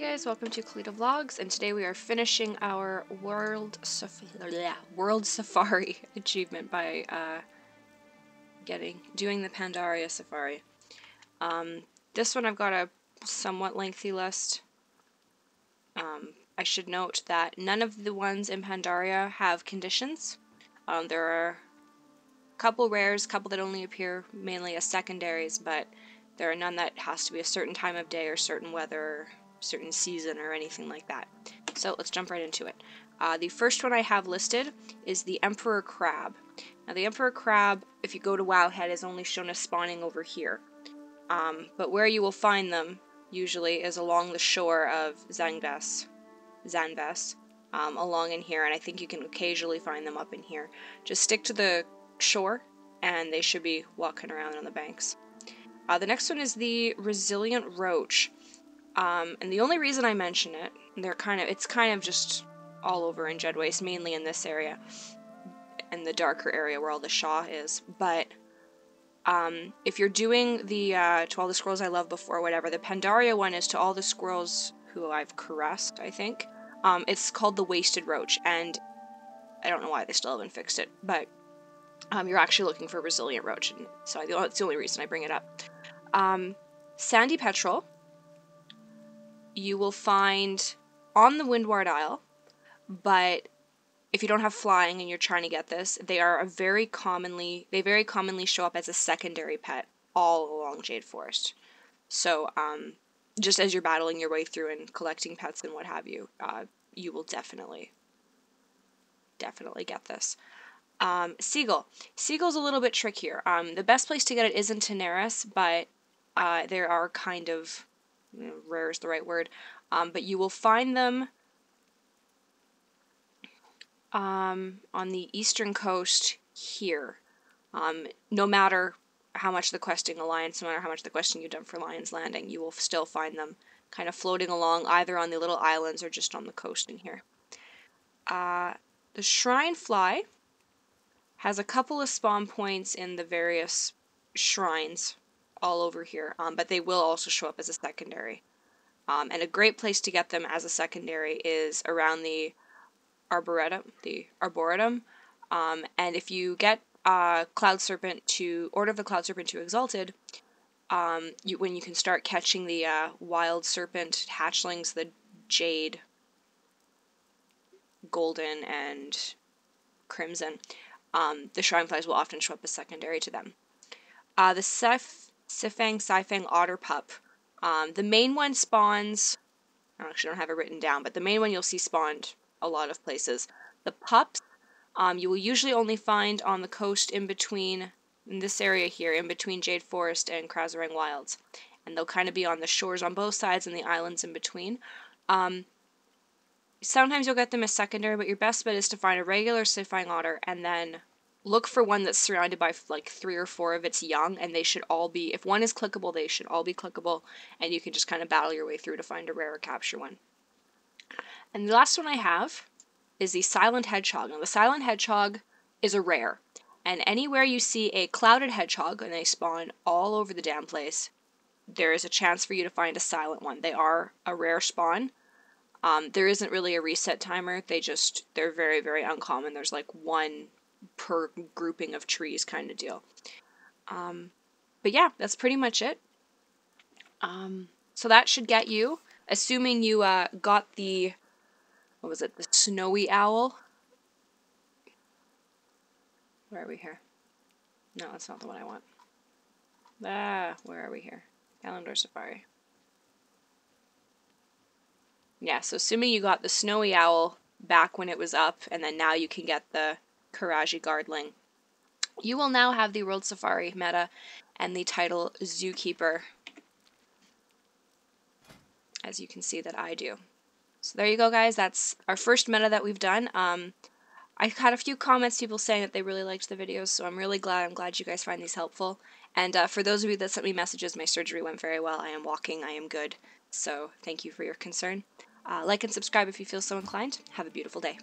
Guys, welcome to Khalida Vlogs, and today we are finishing our World Safari achievement by doing the Pandaria Safari. This one I've got a somewhat lengthy list. I should note that none of the ones in Pandaria have conditions. There are a couple rares, a couple that only appear mainly as secondaries, but there are none that has to be a certain time of day or certain weather, certain season, or anything like that. So let's jump right into it. The first one I have listed is the Emperor Crab. Now the Emperor Crab, if you go to Wowhead, is only shown as spawning over here. But where you will find them, usually, is along the shore of Zanves, along in here, and I think you can occasionally find them up in here. Just stick to the shore, and they should be walking around on the banks. The next one is the Resilient Roach. And the only reason I mention it, it's kind of just all over in Jedwaste, mainly in this area, in the darker area where all the Shaw is. But if you're doing the To All the Squirrels I Love Before, whatever, the Pandaria one is To All the Squirrels Who I've Caressed, I think. It's called the Wasted Roach, and I don't know why they still haven't fixed it, but you're actually looking for Resilient Roach, and so that's the only reason I bring it up. Sandy Petrel you will find on the Windward Isle, but if you don't have flying and you're trying to get this, they very commonly show up as a secondary pet all along Jade Forest. So just as you're battling your way through and collecting pets and what have you, you will definitely get this. Seagull. Seagull's a little bit trickier. The best place to get it is in Tenaris, but there are kind of, rare is the right word, but you will find them on the eastern coast here. No matter how much the questing Alliance, no matter how much the questing you've done for Lion's Landing, you will still find them kind of floating along either on the little islands or just on the coast in here. The Shrine Fly has a couple of spawn points in the various shrines all over here, but they will also show up as a secondary. And a great place to get them as a secondary is around the Arboretum. And if you get Order of the Cloud Serpent to Exalted, when you can start catching the wild serpent hatchlings, the jade, golden, and crimson, the shrine flies will often show up as secondary to them. The Sifang Otter Pup. The main one spawns, I actually don't have it written down, but the main one you'll see spawned a lot of places. The pups, you will usually only find on the coast in this area here, in between Jade Forest and Krasarang Wilds. And they'll kind of be on the shores on both sides and the islands in between. Sometimes you'll get them as secondary, but your best bet is to find a regular Sifang Otter and then look for one that's surrounded by like 3 or 4 of its young, and they should all be, if one is clickable, they should all be clickable, and you can just kind of battle your way through to find a rare or capture one. And the last one I have is the Silent Hedgehog. Now the Silent Hedgehog is a rare, and anywhere you see a clouded hedgehog, and they spawn all over the damn place, there is a chance for you to find a silent one. They are a rare spawn. There isn't really a reset timer. They're very, very uncommon. There's like one per grouping of trees kind of deal. But yeah, that's pretty much it. So that should get you, assuming you got the, what was it, the Snowy Owl? Where are we here? No, that's not the one I want. Where are we here? Kalimdor Safari. Yeah, so assuming you got the Snowy Owl back when it was up, and then now you can get the Karaji Guardling, you will now have the World Safari meta and the title Zookeeper, as you can see that I do. So there you go, guys. That's our first meta that we've done. I had a few comments, people saying that they really liked the videos, so I'm really glad. I'm glad you guys find these helpful. And for those of you that sent me messages, my surgery went very well. I am walking. I am good. So thank you for your concern. Like and subscribe if you feel so inclined. Have a beautiful day.